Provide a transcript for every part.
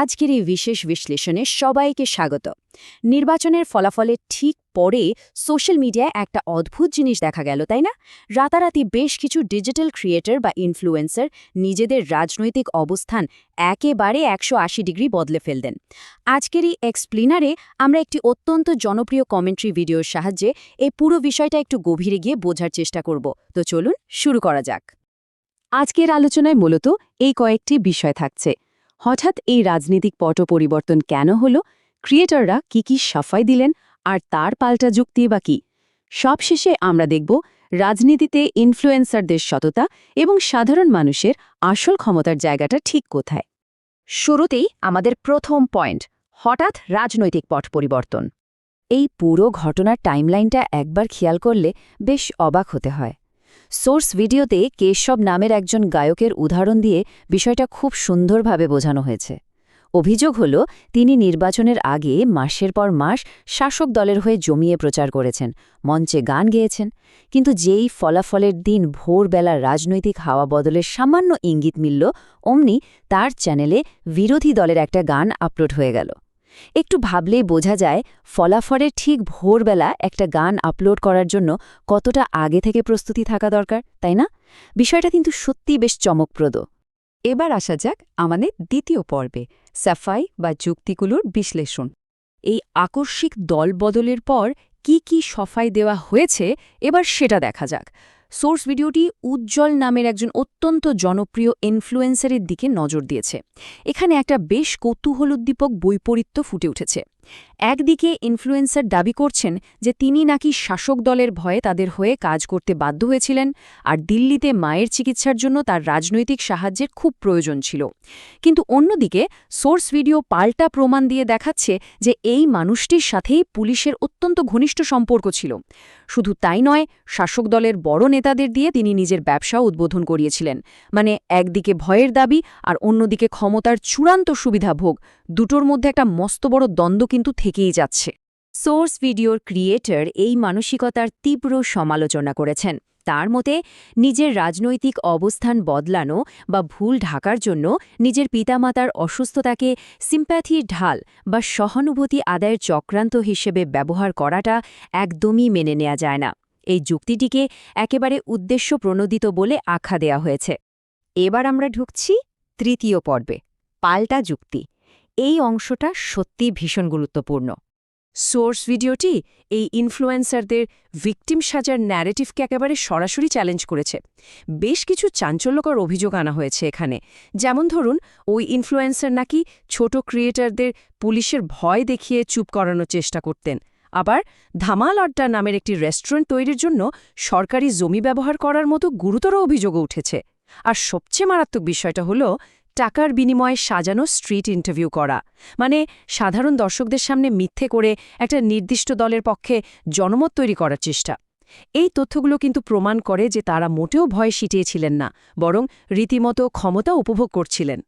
আজকের এই বিশেষ বিশ্লেষণে সবাইকে স্বাগত। নির্বাচনের ফলাফলের ঠিক পরে সোশ্যাল মিডিয়ায় একটা অদ্ভুত জিনিস দেখা গেল, তাই না? রাতারাতি বেশ কিছু ডিজিটাল ক্রিয়েটর বা ইনফ্লুয়েন্সার নিজেদের রাজনৈতিক অবস্থান একেবারে 180 ডিগ্রি বদলে ফেললেন। আজকের এই এক্সপ্লেনারে আমরা একটি অত্যন্ত জনপ্রিয় কমেন্ট্রি ভিডিওর সাহায্যে এই পুরো বিষয়টা একটু গভীরে গিয়ে বোঝার চেষ্টা করব। তো চলুন শুরু করা যাক। আজকের আলোচনায় মূলত এই কয়েকটি বিষয় থাকছে। হঠাৎ এই রাজনৈতিক পট পরিবর্তন কেন হলো, ক্রিয়েটররা কি সাফাই দিলেন, আর তার পাল্টা যুক্তি বা কি। সবশেষে আমরা দেখব রাজনীতিতে ইনফ্লুয়েন্সারদের সততা এবং সাধারণ মানুষের আসল ক্ষমতার জায়গাটা ঠিক কোথায়। শুরুতেই আমাদের প্রথম পয়েন্ট, হঠাৎ রাজনৈতিক পট পরিবর্তন। এই পুরো ঘটনার টাইমলাইনটা একবার খেয়াল করলে বেশ অবাক হতে হয়। সোর্স ভিডিওতে কেশব নামের একজন গায়কের উদাহরণ দিয়ে বিষয়টা খুব সুন্দরভাবে বোঝানো হয়েছে। অভিযোগ হল তিনি নির্বাচনের আগে মাসের পর মাস শাসক দলের হয়ে জমিয়ে প্রচার করেছেন, মঞ্চে গান গেয়েছেন, কিন্তু যেই ফলাফলের দিন ভোরবেলা রাজনৈতিক হাওয়া বদলের সামান্য ইঙ্গিত মিলল, অমনি তার চ্যানেলে বিরোধী দলের একটা গান আপলোড হয়ে গেল। একটু ভাবলেই বোঝা যায় ফলাফলের ঠিক ভোরবেলা একটা গান আপলোড করার জন্য কতটা আগে থেকে প্রস্তুতি থাকা দরকার, তাই না? বিষয়টা কিন্তু সত্যিই বেশ চমকপ্রদ। এবার আসা যাক আমাদের দ্বিতীয় পর্বে, সাফাই বা যুক্তিগুলোর বিশ্লেষণ। এই আকস্মিক দল বদলের পর কি সফাই দেওয়া হয়েছে এবার সেটা দেখা যাক। সোর্স ভিডিওটি উজ্জ্বল নামের একজন অত্যন্ত জনপ্রিয় ইনফ্লুয়েন্সারের দিকে নজর দিয়েছে। এখানে একটা বেশ কৌতূহলোদ্দীপক বৈপরীত্য ফুটে উঠেছে। একদিকে ইনফ্লুয়েন্সার দাবি করছেন যে তিনি নাকি শাসক দলের ভয়ে তাদের হয়ে কাজ করতে বাধ্য হয়েছিলেন, আর দিল্লিতে মায়ের চিকিৎসার জন্য তার রাজনৈতিক সাহায্যের খুব প্রয়োজন ছিল। কিন্তু অন্যদিকে সোর্স ভিডিও পাল্টা প্রমাণ দিয়ে দেখাচ্ছে যে এই মানুষটির সাথেই পুলিশের অত্যন্ত ঘনিষ্ঠ সম্পর্ক ছিল। শুধু তাই নয়, শাসক দলের বড় নেতাদের দিয়ে তিনি নিজের ব্যবসা উদ্বোধন করিয়েছিলেন। মানে একদিকে ভয়ের দাবি আর অন্যদিকে ক্ষমতার চূড়ান্ত সুবিধাভোগ, দুটোর মধ্যে একটা মস্ত বড় দ্বন্দ্ব কিন্তু থেকেই যাচ্ছে। সোর্স ভিডিওর ক্রিয়েটর এই মানসিকতার তীব্র সমালোচনা করেছেন। তার মতে নিজের রাজনৈতিক অবস্থান বদলানো বা ভুল ঢাকার জন্য নিজের পিতামাতার অসুস্থতাকে সিম্প্যাথির ঢাল বা সহানুভূতি আদায়ের চক্রান্ত হিসেবে ব্যবহার করাটা একদমই মেনে নেওয়া যায় না। এই যুক্তিটিকে একেবারে উদ্দেশ্যপ্রণোদিত বলে আখ্যা দেওয়া হয়েছে। এবার আমরা ঢুকছি তৃতীয় পর্বে, পাল্টা যুক্তি। এই অংশটা সত্যিই ভীষণ গুরুত্বপূর্ণ। সোর্স ভিডিওটি এই ইনফ্লুয়েন্সারদের ভিকটিম সাজার ন্যারেটিভকে একেবারে সরাসরি চ্যালেঞ্জ করেছে। বেশ কিছু চাঞ্চল্যকর অভিযোগ আনা হয়েছে এখানে। যেমন ধরুন, ওই ইনফ্লুয়েন্সার নাকি ছোট ক্রিয়েটরদের পুলিশের ভয় দেখিয়ে চুপ করানোর চেষ্টা করতেন। আবার ধামাল আড্ডা নামের একটি রেস্টুরেন্ট তৈরির জন্য সরকারি জমি ব্যবহার করার মতো গুরুতর অভিযোগও উঠেছে। আর সবচেয়ে মারাত্মক বিষয়টা হলো টাকার বিনিময়ে সাজানো স্ট্রিট ইন্টারভিউ করা, মানে সাধারণ দর্শকদের সামনে মিথ্যে করে একটা নির্দিষ্ট দলের পক্ষে জনমত তৈরি করার চেষ্টা। এই তথ্যগুলো কিন্তু প্রমাণ করে যে তারা মোটেও ভয় সিটিয়েছিলেন না, বরং রীতিমতো ক্ষমতা উপভোগ করছিলেন।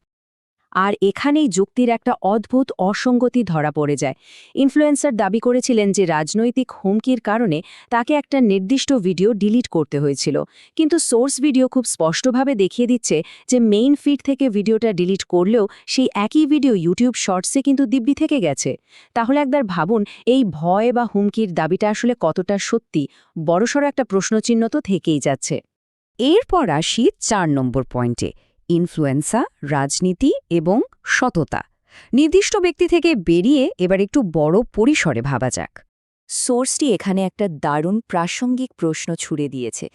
আর এখানেই যুক্তির একটা অদ্ভুত অসঙ্গতি ধরা পড়ে যায়। ইনফ্লুয়েন্সার দাবি করেছিলেন যে রাজনৈতিক হুমকির কারণে তাকে একটা নির্দিষ্ট ভিডিও ডিলিট করতে হয়েছিল, কিন্তু সোর্স ভিডিও খুব স্পষ্টভাবে দেখিয়ে দিচ্ছে যে মেইন ফিড থেকে ভিডিওটা ডিলিট করলেও সেই একই ভিডিও ইউটিউব শর্টসে কিন্তু দিব্যি থেকে গেছে। তাহলে একবার ভাবুন, এই ভয় বা হুমকির দাবিটা আসলে কতটা সত্যি। বড়সড় একটা প্রশ্নচিহ্ন তো থেকেই যাচ্ছে। এরপর আসি 4 নম্বর পয়েন্টে, ইনফ্লুয়েন্সার, রাজনীতি এবং সততা। নির্দিষ্ট ব্যক্তি থেকে বেরিয়ে এবার একটু বড় পরিসরে ভাবা যাক। সোর্সটি এখানে একটা দারুণ প্রাসঙ্গিক প্রশ্ন ছুড়ে দিয়েছে।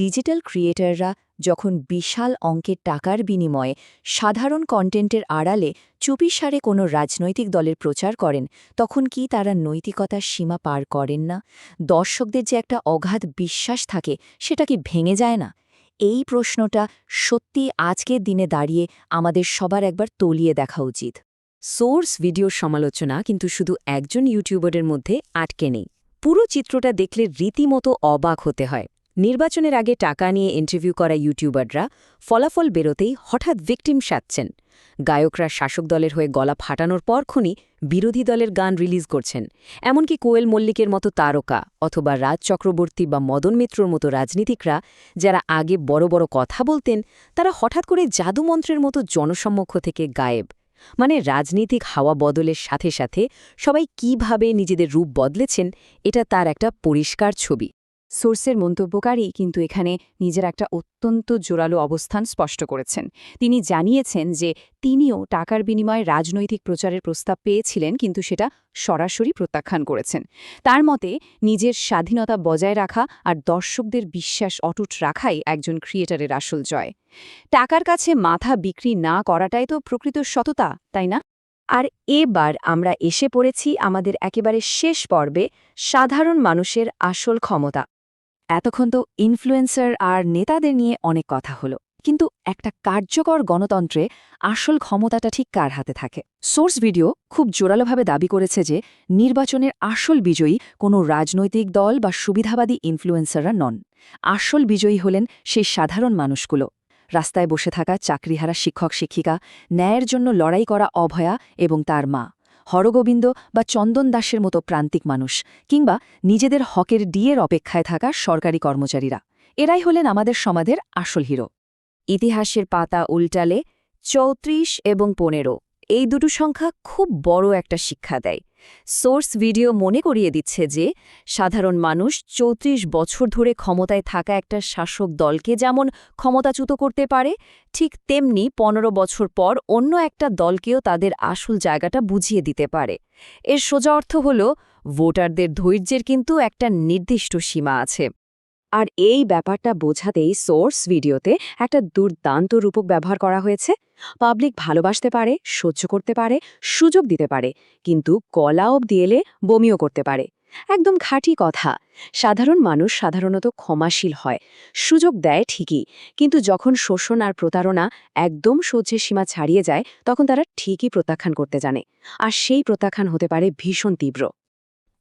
ডিজিটাল ক্রিয়েটররা যখন বিশাল অঙ্কের টাকার বিনিময়ে সাধারণ কন্টেন্টের আড়ালে চুপিসারে কোনো রাজনৈতিক দলের প্রচার করেন, তখন কি তারা নৈতিকতার সীমা পার করেন না? দর্শকদের যে একটা অগাধ বিশ্বাস থাকে, সেটা কি ভেঙে যায় না? এই প্রশ্নটা সত্যি আজকের দিনে দাঁড়িয়ে আমাদের সবার একবার তলিয়ে দেখা উচিত। সোর্স ভিডিওর সমালোচনা কিন্তু শুধু একজন ইউটিউবারের মধ্যে আটকে নেই। পুরো চিত্রটা দেখলে রীতিমতো অবাক হতে হয়। নির্বাচনের আগে টাকা নিয়ে ইন্টারভিউ করা ইউটিউবাররা ফলাফল বেরোতেই হঠাৎ ভিকটিম সাজছেন। গায়করা শাসক দলের হয়ে গলা ফাটানোর পরক্ষণই বিরোধী দলের গান রিলিজ করছেন। এমনকি কোয়েল মল্লিকের মতো তারকা অথবা রাজ চক্রবর্তী বা মদন মিত্রর মতো রাজনীতিকরা, যারা আগে বড় বড় কথা বলতেন, তারা হঠাৎ করে জাদুমন্ত্রের মতো জনসম্মুখ থেকে গায়েব। মানে রাজনীতিক হাওয়া বদলের সাথে সাথে সবাই কিভাবে নিজেদের রূপ বদলেছেন এটা তার একটা পরিষ্কার ছবি। সোর্সের মন্তব্যকারী কিন্তু এখানে নিজের একটা অত্যন্ত জোরালো অবস্থান স্পষ্ট করেছেন। তিনি জানিয়েছেন যে তিনিও টাকার বিনিময়ে রাজনৈতিক প্রচারের প্রস্তাব পেয়েছিলেন, কিন্তু সেটা সরাসরি প্রত্যাখ্যান করেছেন। তার মতে নিজের স্বাধীনতা বজায় রাখা আর দর্শকদের বিশ্বাস অটুট রাখাই একজন ক্রিয়েটারের আসল জয়। টাকার কাছে মাথা বিক্রি না করাটাই তো প্রকৃত সততা, তাই না? আর এবার আমরা এসে পড়েছি আমাদের একেবারে শেষ পর্বে, সাধারণ মানুষের আসল ক্ষমতা। এতক্ষণ তো ইনফ্লুয়েন্সার আর নেতাদের নিয়ে অনেক কথা হলো, কিন্তু একটা কার্যকর গণতন্ত্রে আসল ক্ষমতাটা ঠিক কার হাতে থাকে? সোর্স ভিডিও খুব জোরালোভাবে দাবি করেছে যে নির্বাচনের আসল বিজয়ী কোনো রাজনৈতিক দল বা সুবিধাবাদী ইনফ্লুয়েন্সাররা নন। আসল বিজয়ী হলেন সেই সাধারণ মানুষগুলো, রাস্তায় বসে থাকা চাকরিহারা শিক্ষক-শিক্ষিকা, ন্যায়ের জন্য লড়াই করা অভয়া এবং তার মা, হরগোবিন্দ বা চন্দন দাসের মতো প্রান্তিক মানুষ, কিংবা নিজেদের হকের ডিয়ের অপেক্ষায় থাকা সরকারি কর্মচারীরা। এরাই হলেন আমাদের সমাজের আসল হিরো। ইতিহাসের পাতা উল্টালে ৩৪ এবং ১৫ এই দুটো সংখ্যা খুব বড় একটা শিক্ষা দেয়। সোর্স ভিডিও মনে করিয়ে দিচ্ছে যে সাধারণ মানুষ ৩৪ বছর ধরে ক্ষমতায় থাকা একটা শাসক দলকে যেমন ক্ষমতাচ্যুত করতে পারে, ঠিক তেমনি ১৫ বছর পর অন্য একটা দলকেও তাদের আসল জায়গাটা বুঝিয়ে দিতে পারে। এর সোজা অর্থ হল ভোটারদের ধৈর্যের কিন্তু একটা নির্দিষ্ট সীমা আছে। আর এই ব্যাপারটা বোঝাতেই সোর্স ভিডিওতে একটা দুর্দান্ত রূপক ব্যবহার করা হয়েছে। পাবলিক ভালোবাসতে পারে, সহ্য করতে পারে, সুযোগ দিতে পারে, কিন্তু গলা অবধি এলে বমিও করতে পারে। একদম খাঁটি কথা। সাধারণ মানুষ সাধারণত ক্ষমাশীল হয়, সুযোগ দেয় ঠিকই, কিন্তু যখন শোষণ আর প্রতারণা একদম সহ্যের সীমা ছাড়িয়ে যায় তখন তারা ঠিকই প্রত্যাখ্যান করতে জানে। আর সেই প্রত্যাখ্যান হতে পারে ভীষণ তীব্র।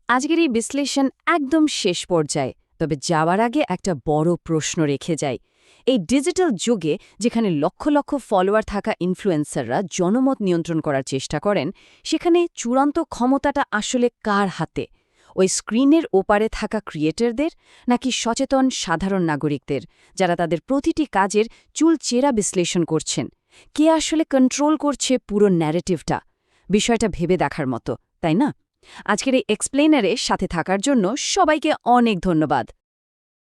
আজকের এই বিশ্লেষণ একদম শেষ পর্যায়ে, তবে যাওয়ার আগে একটা বড় প্রশ্ন রেখে যায়। এই ডিজিটাল যুগে যেখানে লক্ষ লক্ষ ফলোয়ার থাকা ইনফ্লুয়েন্সাররা জনমত নিয়ন্ত্রণ করার চেষ্টা করেন, সেখানে চূড়ান্ত ক্ষমতাটা আসলে কার হাতে? ওই স্ক্রিনের ওপারে থাকা ক্রিয়েটরদের, নাকি সচেতন সাধারণ নাগরিকদের, যারা তাদের প্রতিটি কাজের চুলচেরা বিশ্লেষণ করছেন? কে আসলে কন্ট্রোল করছে পুরো ন্যারেটিভটা? বিষয়টা ভেবে দেখার মতো, তাই না? আজকের এই এক্সপ্লেনারে সাথে থাকার জন্য সবাইকে অনেক ধন্যবাদ।